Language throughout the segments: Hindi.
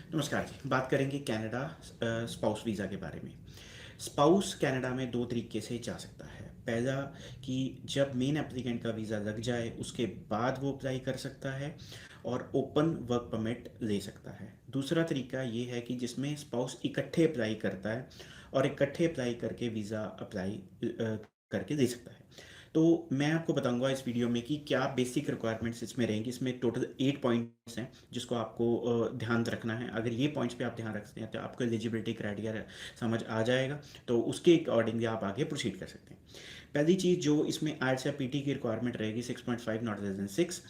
नमस्कार जी। बात करेंगे कनाडा स्पाउस वीज़ा के बारे में। स्पाउस कनाडा में 2 तरीके से जा सकता है। पहला कि जब मेन एप्लीकेंट का वीज़ा लग जाए उसके बाद वो अप्लाई कर सकता है और ओपन वर्क परमिट ले सकता है। दूसरा तरीका ये है कि जिसमें स्पाउस इकट्ठे अप्लाई करता है और इकट्ठे अप्लाई करके वीज़ा अप्लाई करके दे सकता है। तो मैं आपको बताऊंगा इस वीडियो में कि क्या बेसिक रिक्वायरमेंट्स इसमें रहेंगी। इसमें टोटल 8 पॉइंट्स हैं जिसको आपको ध्यान रखना है। अगर ये पॉइंट्स पे आप ध्यान रखते हैं तो आपको एलिजिबिलिटी क्राइटेरिया समझ आ जाएगा, तो उसके अकॉर्डिंगली आप आगे प्रोसीड कर सकते हैं। पहली चीज़ जो इसमें आइल्स या पीटी की रिक्वायरमेंट रहेगी 6.5 नॉट लेस देन 6,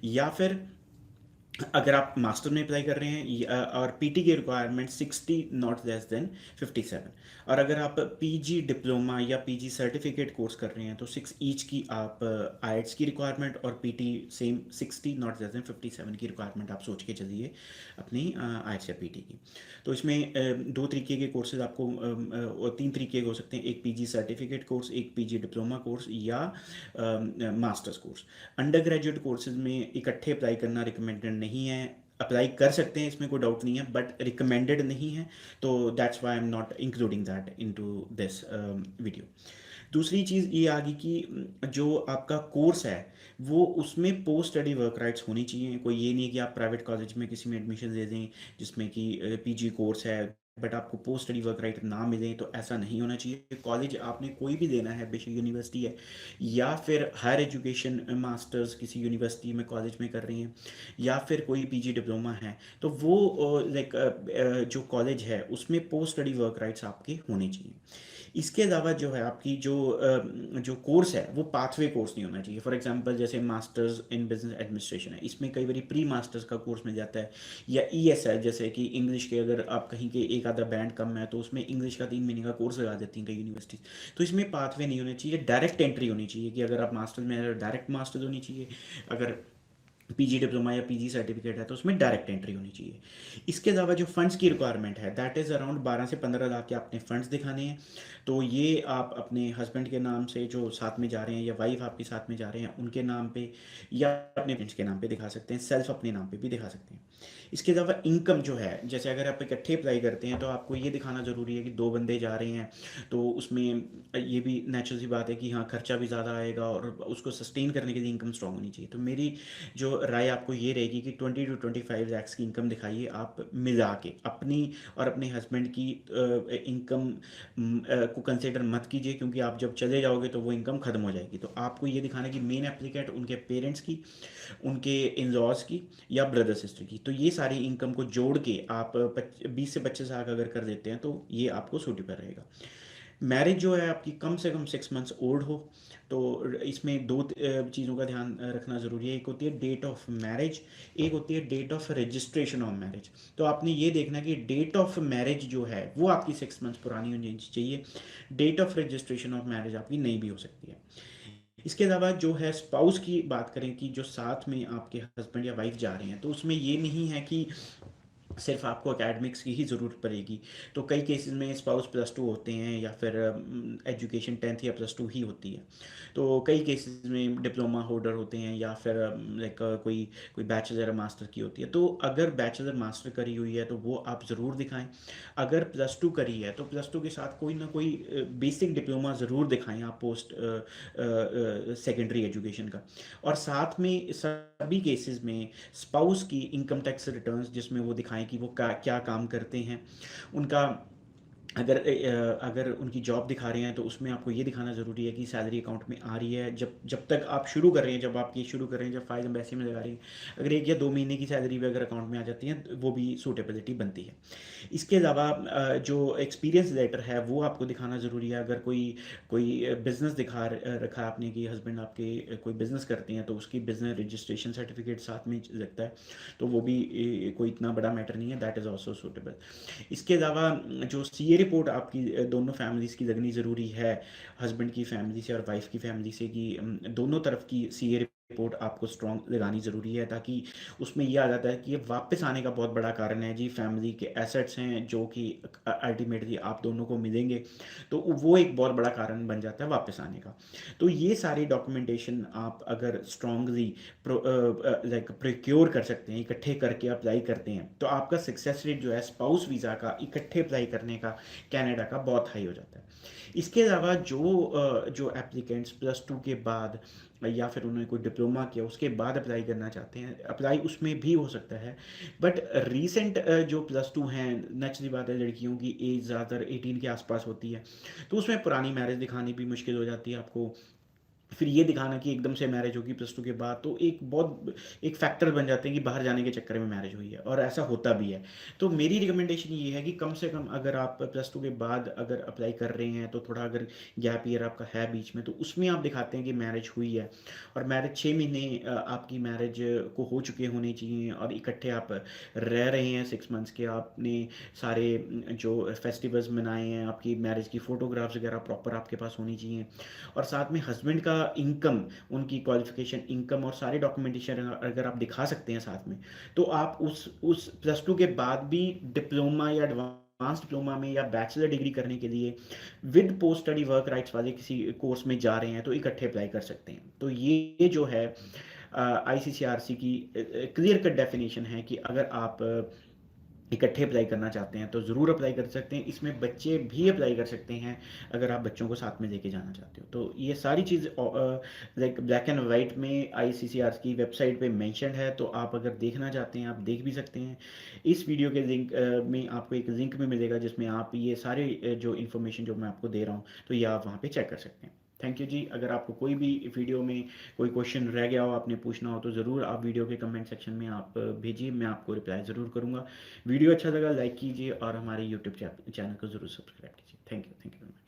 या फिर अगर आप मास्टर में अप्लाई कर रहे हैं और पीटी की रिक्वायरमेंट 60 नॉट लेस देन 57, और अगर आप पीजी डिप्लोमा या पीजी सर्टिफिकेट कोर्स कर रहे हैं तो 6 ईच की आप आईएल्स की रिक्वायरमेंट और PT same 60 not less than 57 की रिक्वायरमेंट आप सोच के चलिए अपनी आईएल्स या पीटी की। तो इसमें दो तरीके के कोर्सेज आपको और तीन तरीके के हो सकते हैं, एक पीजी सर्टिफिकेट कोर्स, एक पीजी डिप्लोमा कोर्स या masters course. Under graduate courses में इकट्ठे अप्लाई करना रिकमेंडेड नहीं है। अप्लाई कर सकते हैं, इसमें कोई डाउट नहीं है, बट रिकमेंडेड नहीं है। तो that's why I am not including that into this video. दूसरी चीज़ ये आ गई कि जो आपका कोर्स है वो उसमें पोस्ट स्टडी वर्क राइट्स होनी चाहिए। कोई ये नहीं है कि आप प्राइवेट कॉलेज में किसी में एडमिशन दे दें जिसमें कि पीजी कोर्स है बट आपको पोस्ट स्टडी वर्क राइट ना मिले, तो ऐसा नहीं होना चाहिए। कॉलेज आपने कोई भी देना है, बेशक यूनिवर्सिटी है या फिर हायर एजुकेशन मास्टर्स किसी यूनिवर्सिटी में कॉलेज में कर रही हैं, या फिर कोई पीजी डिप्लोमा है, तो वो लाइक जो कॉलेज है उसमें पोस्ट स्टडी वर्क राइट्स आपके होने चाहिए। इसके अलावा जो है आपकी जो कोर्स है वो पाथवे कोर्स नहीं होना चाहिए। फॉर एग्जांपल जैसे मास्टर्स इन बिजनेस एडमिनिस्ट्रेशन है, इसमें कई बार प्री मास्टर्स का कोर्स मिल जाता है, या ईएसएल जैसे कि इंग्लिश के अगर आप कहीं के एक आधा बैंड कम है तो उसमें इंग्लिश का 3 महीने का कोर्स लगा देती हैं कई यूनिवर्सिटी। तो इसमें पाथवे नहीं होने चाहिए, डायरेक्ट एंट्री होनी चाहिए कि अगर आप मास्टर्स में डायरेक्ट मास्टर्स होनी चाहिए। अगर पीजी डिप्लोमा या पीजी सर्टिफिकेट है तो उसमें डायरेक्ट एंट्री होनी चाहिए। इसके अलावा जो फंड्स की रिक्वायरमेंट है दैट इज़ अराउंड 12 से 15 लाख के आपने फंड्स दिखाने हैं। तो ये आप अपने हस्बैंड के नाम से जो साथ में जा रहे हैं या वाइफ आपके साथ में जा रहे हैं उनके नाम पे, या अपने पेरेंट्स के नाम पे दिखा सकते हैं, सेल्फ अपने नाम पे भी दिखा सकते हैं। इसके अलावा इनकम जो है, जैसे अगर आप इकट्ठे अप्लाई करते हैं तो आपको ये दिखाना ज़रूरी है कि 2 बंदे जा रहे हैं, तो उसमें ये भी नेचुरल सी बात है कि हाँ खर्चा भी ज़्यादा आएगा और उसको सस्टेन करने के लिए इनकम स्ट्रांग होनी चाहिए। तो मेरी जो राय आपको ये रहेगी कि 20 to 25 लाख की इनकम दिखाइए आप मिला के, अपनी और अपने हस्बैंड की इनकम को कंसिडर मत कीजिए, क्योंकि आप जब चले जाओगे तो वो इनकम ख़त्म हो जाएगी। तो आपको ये दिखाना है कि मेन एप्लीकेंट उनके पेरेंट्स की, उनके इन लॉज की या ब्रदर सिस्टर की, तो ये सारी इनकम को जोड़ के आप 20 से 25 लाख अगर कर देते हैं तो ये आपको सूटेबल रहेगा। मैरिज जो है आपकी कम से कम 6 मंथ्स ओल्ड हो। तो इसमें दो चीज़ों का ध्यान रखना ज़रूरी है। एक होती है डेट ऑफ मैरिज, एक होती है date of registration of marriage. तो आपने ये देखना कि डेट ऑफ मैरिज जो है वो आपकी 6 मंथ्स पुरानी होनी चाहिए, date of registration of marriage आपकी नई भी हो सकती है। इसके अलावा जो है स्पाउस की बात करें कि जो साथ में आपके हस्बैंड या वाइफ जा रहे हैं, तो उसमें ये नहीं है कि सिर्फ आपको एकेडमिक्स की ही ज़रूरत पड़ेगी। तो कई केसेस में स्पाउस +2 होते हैं या फिर एजुकेशन 10th या +2 ही होती है। तो कई केसेस में डिप्लोमा होल्डर होते हैं या फिर लाइक कोई कोई बैचलर या मास्टर की होती है। तो अगर बैचलर मास्टर करी हुई है तो वो आप ज़रूर दिखाएं। अगर +2 करी है तो +2 के साथ कोई ना कोई बेसिक डिप्लोमा ज़रूर दिखाएं आप पोस्ट सेकेंडरी एजुकेशन का। और साथ में सभी केसेस में स्पाउस की इनकम टैक्स रिटर्न्स जिसमें वो दिखाएं कि वो क्या काम करते हैं, उनका अगर उनकी जॉब दिखा रहे हैं तो उसमें आपको ये दिखाना ज़रूरी है कि सैलरी अकाउंट में आ रही है जब जब तक आप शुरू कर रहे हैं, जब आप ये शुरू कर रहे हैं, जब फाइल एम्बेसी में लगा रही है। अगर 1 या 2 महीने की सैलरी भी अगर अकाउंट में आ जाती है तो वो भी सूटेबिलिटी बनती है। इसके अलावा जो एक्सपीरियंस लेटर है वो आपको दिखाना ज़रूरी है। अगर कोई कोई बिज़नेस दिखा रखा है आपने कि हस्बैंड आपके कोई बिज़नेस करते हैं तो उसकी बिज़नेस रजिस्ट्रेशन सर्टिफिकेट साथ में लगता है, तो वो भी कोई इतना बड़ा मैटर नहीं है, दैट इज़ ऑल्सो सूटेबल। इसके अलावा जो सीए रिपोर्ट आपकी दोनों फैमिलीज़ की लगनी ज़रूरी है, हस्बैंड की फैमिली से और वाइफ की फैमिली से, कि दोनों तरफ की सीए रिपोर्ट आपको स्ट्रॉन्ग लगानी ज़रूरी है, ताकि उसमें ये आ जाता है कि ये वापस आने का बहुत बड़ा कारण है जी, फैमिली के एसेट्स हैं जो कि अल्टीमेटली आप दोनों को मिलेंगे, तो वो एक बहुत बड़ा कारण बन जाता है वापस आने का। तो ये सारी डॉक्यूमेंटेशन आप अगर स्ट्रांगली लाइक प्रिक्योर कर सकते हैं, इकट्ठे करके अप्लाई करते हैं, तो आपका सक्सेस रेट जो है स्पाउस वीज़ा का इकट्ठे अप्लाई करने का कनाडा का बहुत हाई हो जाता है। इसके अलावा जो एप्लीकेंट्स +2 के बाद या फिर उन्होंने कोई डिप्लोमा किया उसके बाद अप्लाई करना चाहते हैं, अप्लाई उसमें भी हो सकता है। बट रीसेंट जो +2 हैं, नेचुरली बात है लड़कियों की एज ज़्यादातर 18 के आसपास होती है, तो उसमें पुरानी मैरिज दिखानी भी मुश्किल हो जाती है आपको। फिर ये दिखाना कि एकदम से मैरिज होगी +2 के बाद, तो एक फैक्टर बन जाते हैं कि बाहर जाने के चक्कर में मैरिज हुई है, और ऐसा होता भी है। तो मेरी रिकमेंडेशन ये है कि कम से कम अगर आप +2 के बाद अगर अप्लाई कर रहे हैं, तो थोड़ा अगर गैप ईयर आपका है बीच में, तो उसमें आप दिखाते हैं कि मैरिज हुई है, और मैरिज 6 महीने आपकी मैरिज को हो चुके होने चाहिए, और इकट्ठे आप रह रहे हैं 6 मंथ्स के, आपने सारे जो फेस्टिवल्स मनाए हैं, आपकी मैरिज की फ़ोटोग्राफ्स वगैरह प्रॉपर आपके पास होनी चाहिए, और साथ में हस्बैंड का इनकम, उनकी क्वालिफिकेशन, इनकम और सारे डॉक्यूमेंटेशन अगर आप दिखा सकते हैं साथ में, तो आप उस +2 के बाद भी डिप्लोमा या एडवांस डिप्लोमा में या बैचलर डिग्री करने के लिए with post study work rights वाले किसी कोर्स में जा रहे हैं, तो इकट्ठे अप्लाई कर सकते हैं। तो ये जो है ICCRC की क्लियर कट डेफिनेशन है कि अगर आप इकट्ठे अप्लाई करना चाहते हैं, तो ज़रूर अप्लाई कर सकते हैं। इसमें बच्चे भी अप्लाई कर सकते हैं, अगर आप बच्चों को साथ में लेके जाना चाहते हो। तो ये सारी चीज़ लाइक ब्लैक एंड वाइट में ICCR की वेबसाइट पे मेंशन्ड है, तो आप अगर देखना चाहते हैं, आप देख भी सकते हैं। इस वीडियो के लिंक में आपको एक लिंक भी मिलेगा, जिसमें आप ये सारे जो इन्फॉर्मेशन जो मैं आपको दे रहा हूँ, तो ये आप वहाँ पे चेक कर सकते हैं। थैंक यू जी। अगर आपको कोई भी वीडियो में कोई क्वेश्चन रह गया हो, आपने पूछना हो, तो ज़रूर आप वीडियो के कमेंट सेक्शन में आप भेजिए, मैं आपको रिप्लाई ज़रूर करूँगा। वीडियो अच्छा लगा लाइक कीजिए, और हमारे यूट्यूब चैनल को ज़रूर सब्सक्राइब कीजिए। Thank you very much.